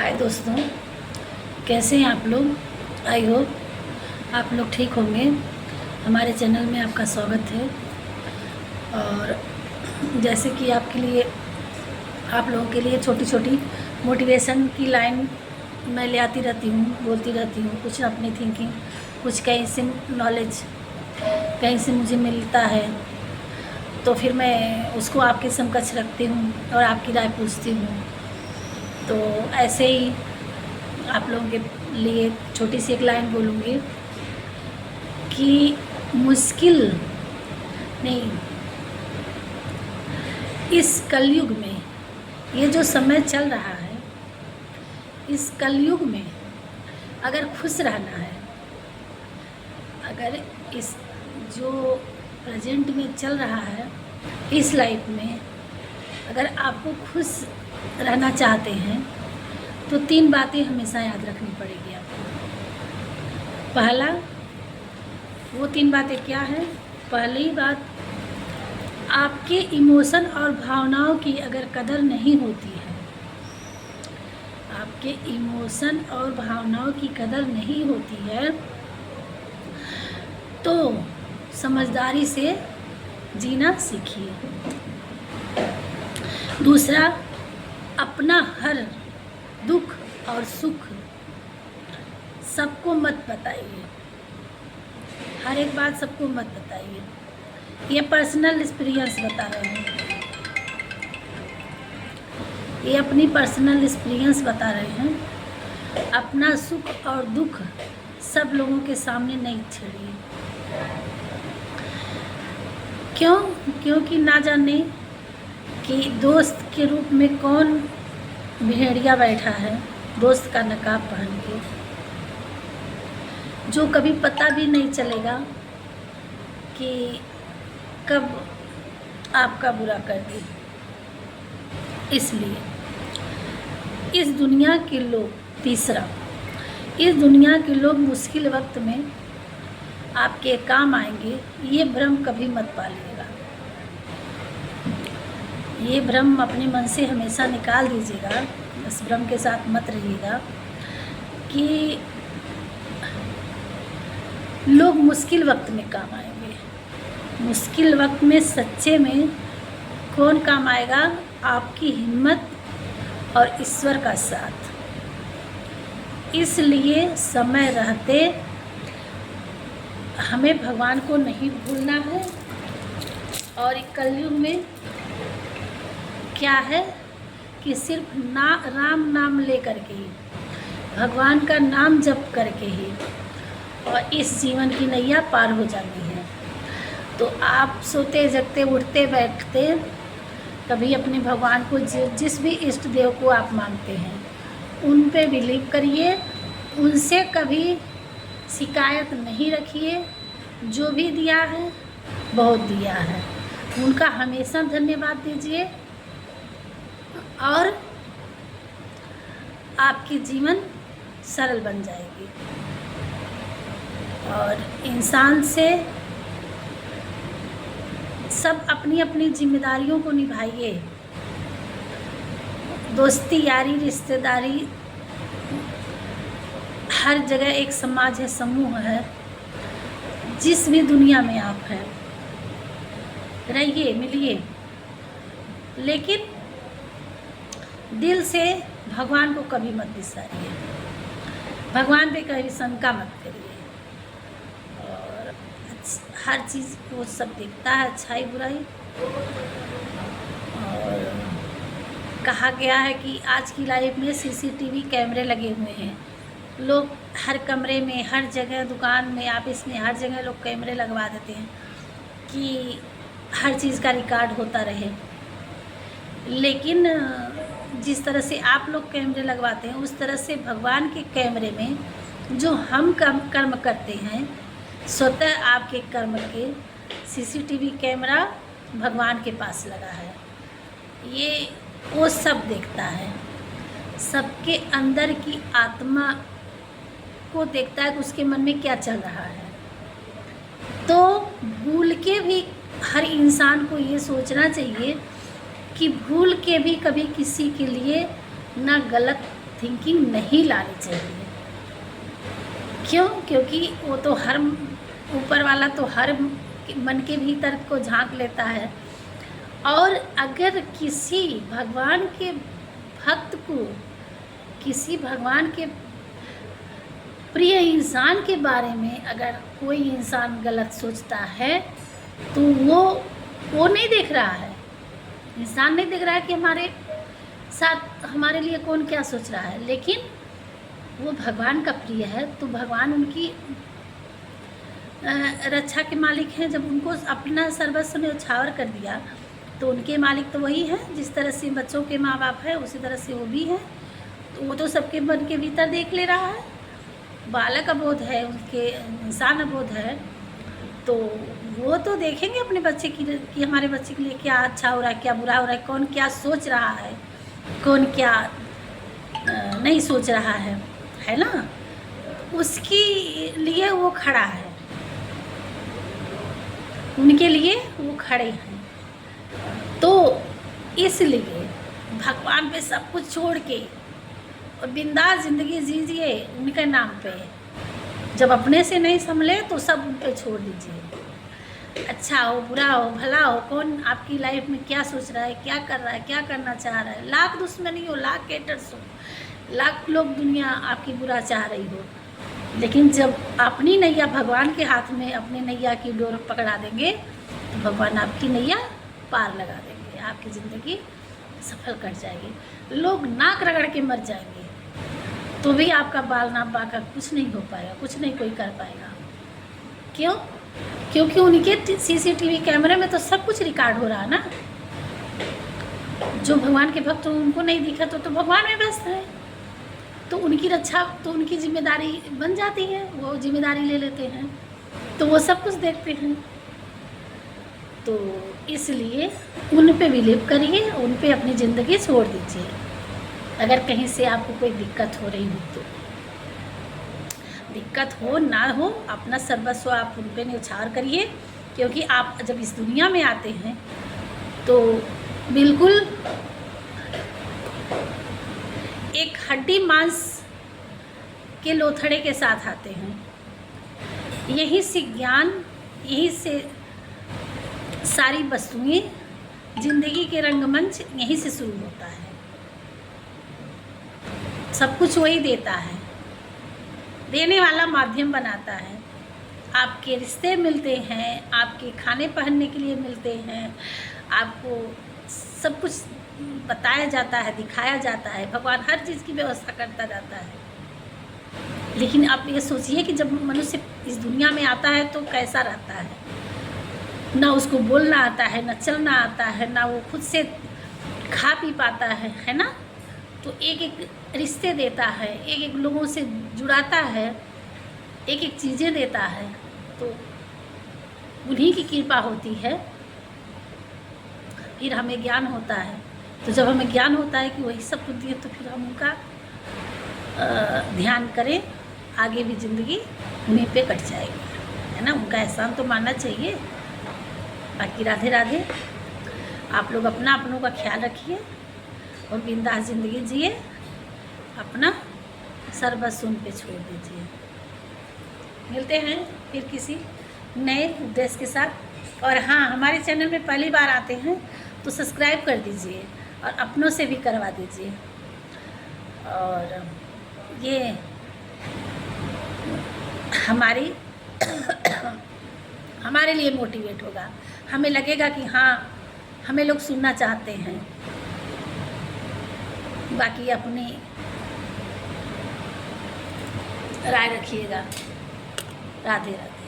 हाय दोस्तों, कैसे हैं आप लोग। आई होप आप लोग ठीक होंगे। हमारे चैनल में आपका स्वागत है। और जैसे कि आपके लिए आप लोगों के लिए छोटी छोटी मोटिवेशन की लाइन मैं ले आती रहती हूँ, बोलती रहती हूँ। कुछ अपनी थिंकिंग, कुछ कहीं से नॉलेज कहीं से मुझे मिलता है तो फिर मैं उसको आपके समकक्ष रखती हूँ और आपकी राय पूछती हूँ। तो ऐसे ही आप लोगों के लिए छोटी सी एक लाइन बोलूँगी कि मुश्किल नहीं, इस कलयुग में ये जो समय चल रहा है, इस कलयुग में अगर खुश रहना है, अगर इस जो प्रेजेंट में चल रहा है इस लाइफ में अगर आपको खुश रहना चाहते हैं तो 3 बातें हमेशा याद रखनी पड़ेगी आपको। पहला, वो 3 बातें क्या है? पहली बात, आपके इमोशन और भावनाओं की अगर कदर नहीं होती है, आपके इमोशन और भावनाओं की कदर नहीं होती है तो समझदारी से जीना सीखिए। दूसरा, अपना हर दुख और सुख सबको मत बताइए, हर एक बात सबको मत बताइए। ये पर्सनल एक्सपीरियंस बता रहे हैं, ये अपनी पर्सनल एक्सपीरियंस बता रहे हैं। अपना सुख और दुख सब लोगों के सामने नहीं छेड़िए। क्यों? क्योंकि ना जाने कि दोस्त के रूप में कौन भेड़िया बैठा है, दोस्त का नकाब पहन के, जो कभी पता भी नहीं चलेगा कि कब आपका बुरा कर दे। इसलिए इस दुनिया के लोग, तीसरा, इस दुनिया के लोग मुश्किल वक्त में आपके काम आएंगे, ये भ्रम कभी मत पालिएगा। ये भ्रम अपने मन से हमेशा निकाल दीजिएगा। इस भ्रम के साथ मत रहिएगा कि लोग मुश्किल वक्त में काम आएंगे। मुश्किल वक्त में सच्चे में कौन काम आएगा? आपकी हिम्मत और ईश्वर का साथ। इसलिए समय रहते हमें भगवान को नहीं भूलना है। और कलयुग में क्या है कि सिर्फ राम नाम ले करके ही, भगवान का नाम जप करके ही और इस जीवन की नैया पार हो जाती है। तो आप सोते जगते उठते बैठते कभी अपने भगवान को, जिस भी इष्ट देव को आप मानते हैं, उन पे बिलीव करिए, उनसे कभी शिकायत नहीं रखिए। जो भी दिया है बहुत दिया है, उनका हमेशा धन्यवाद दीजिए और आपकी जीवन सरल बन जाएगी। और इंसान से सब अपनी अपनी जिम्मेदारियों को निभाइए। दोस्ती, यारी, रिश्तेदारी, हर जगह एक समाज है, समूह है। जिस भी दुनिया में आप हैं रहिए, मिलिए, लेकिन दिल से भगवान को कभी मत बिसारिए, भगवान पे कभी शंका मत करिए। और हर चीज़ वो सब देखता है, अच्छाई बुराई। और कहा गया है कि आज की लाइफ में सीसीटीवी कैमरे लगे हुए हैं। लोग हर कमरे में, हर जगह, दुकान में, ऑफिस में, हर जगह लोग कैमरे लगवा देते हैं कि हर चीज़ का रिकॉर्ड होता रहे। लेकिन जिस तरह से आप लोग कैमरे लगवाते हैं, उस तरह से भगवान के कैमरे में जो हम कर्म करते हैं, स्वतः आपके कर्म के सीसीटीवी कैमरा भगवान के पास लगा है। ये वो सब देखता है, सबके अंदर की आत्मा को देखता है कि उसके मन में क्या चल रहा है। तो भूल के भी हर इंसान को ये सोचना चाहिए कि भूल के भी कभी किसी के लिए ना गलत थिंकिंग नहीं लानी चाहिए। क्यों? क्योंकि वो तो हर ऊपर वाला तो हर मन के भीतर को झांक लेता है। और अगर किसी भगवान के भक्त को, किसी भगवान के प्रिय इंसान के बारे में अगर कोई इंसान गलत सोचता है तो वो नहीं देख रहा है, इंसान नहीं देख रहा है कि हमारे साथ हमारे लिए कौन क्या सोच रहा है, लेकिन वो भगवान का प्रिय है तो भगवान उनकी रक्षा के मालिक हैं। जब उनको अपना सर्वस्व न्यौछावर कर दिया तो उनके मालिक तो वही हैं। जिस तरह से बच्चों के माँ बाप हैं उसी तरह से वो भी हैं। तो वो तो सबके मन के भीतर देख ले रहा है, बालक अबोध है, उनके इंसान अबोध है, तो वो तो देखेंगे अपने बच्चे की कि हमारे बच्चे के लिए क्या अच्छा हो रहा है, क्या बुरा हो रहा है, कौन क्या सोच रहा है, कौन क्या नहीं सोच रहा है ना। उसके लिए वो खड़ा है, उनके लिए वो खड़े हैं। तो इसलिए भगवान पे सब कुछ छोड़ के और बिंदास ज़िंदगी जीजिए उनके नाम पे। जब अपने से नहीं संभले तो सब उन पे छोड़ दीजिए। अच्छा हो, बुरा हो, भला हो, कौन आपकी लाइफ में क्या सोच रहा है, क्या कर रहा है, क्या करना चाह रहा है, लाख दुश्मनी हो, लाख हेटर्स हो, लाख लोग दुनिया आपकी बुरा चाह रही हो, लेकिन जब अपनी नैया भगवान के हाथ में अपनी नैया की डोर पकड़ा देंगे तो भगवान आपकी नैया पार लगा देंगे, आपकी ज़िंदगी सफल कट जाएगी। लोग नाक रगड़ के मर जाएंगे तो भी आपका बाल नाप बाका कुछ नहीं हो पाएगा, कुछ नहीं कोई कर पाएगा। क्यों? क्योंकि उनके सीसीटीवी कैमरे में तो सब कुछ रिकॉर्ड हो रहा है ना। जो भगवान के भक्त उनको नहीं दिखा तो भगवान में व्यस्त है, तो उनकी रक्षा तो उनकी जिम्मेदारी बन जाती है, वो जिम्मेदारी ले लेते हैं, तो वो सब कुछ देखते हैं। तो इसलिए उन पे बिलीव करिए, उन पे अपनी ज़िंदगी छोड़ दीजिए। अगर कहीं से आपको कोई दिक्कत हो रही हो तो दिक्कत हो ना हो, अपना सर्वस्व आप उन पे न्यौछावर करिए। क्योंकि आप जब इस दुनिया में आते हैं तो बिल्कुल एक हड्डी मांस के लोथड़े के साथ आते हैं। यहीं से ज्ञान, यहीं से सारी वस्तुएं, जिंदगी के रंगमंच यहीं से शुरू होता है। सब कुछ वही देता है, देने वाला माध्यम बनाता है। आपके रिश्ते मिलते हैं, आपके खाने पहनने के लिए मिलते हैं, आपको सब कुछ बताया जाता है, दिखाया जाता है। भगवान हर चीज़ की व्यवस्था करता जाता है। लेकिन आप ये सोचिए कि जब मनुष्य इस दुनिया में आता है तो कैसा रहता है। ना उसको बोलना आता है, ना चलना आता है, ना वो खुद से खा पी पाता है ना। तो एक एक रिश्ते देता है, एक एक लोगों से जुड़ाता है, एक एक चीज़ें देता है। तो उन्हीं की कृपा होती है, फिर हमें ज्ञान होता है। तो जब हमें ज्ञान होता है कि वही सब कुछ दिए तो फिर हम उनका ध्यान करें, आगे भी ज़िंदगी उन्हीं पे कट जाएगी, है ना। उनका एहसान तो मानना चाहिए। बाकी राधे राधे। आप लोग अपनों का ख्याल रखिए और बिंदास ज़िंदगी जिए, अपना सर्वस्व उन पे छोड़ दीजिए। मिलते हैं फिर किसी नए उद्देश्य के साथ। और हाँ, हमारे चैनल में पहली बार आते हैं तो सब्सक्राइब कर दीजिए और अपनों से भी करवा दीजिए। और ये हमारे लिए मोटिवेट होगा, हमें लगेगा कि हाँ, हमें लोग सुनना चाहते हैं। बाकी अपनी राय रखिएगा। राधे राधे।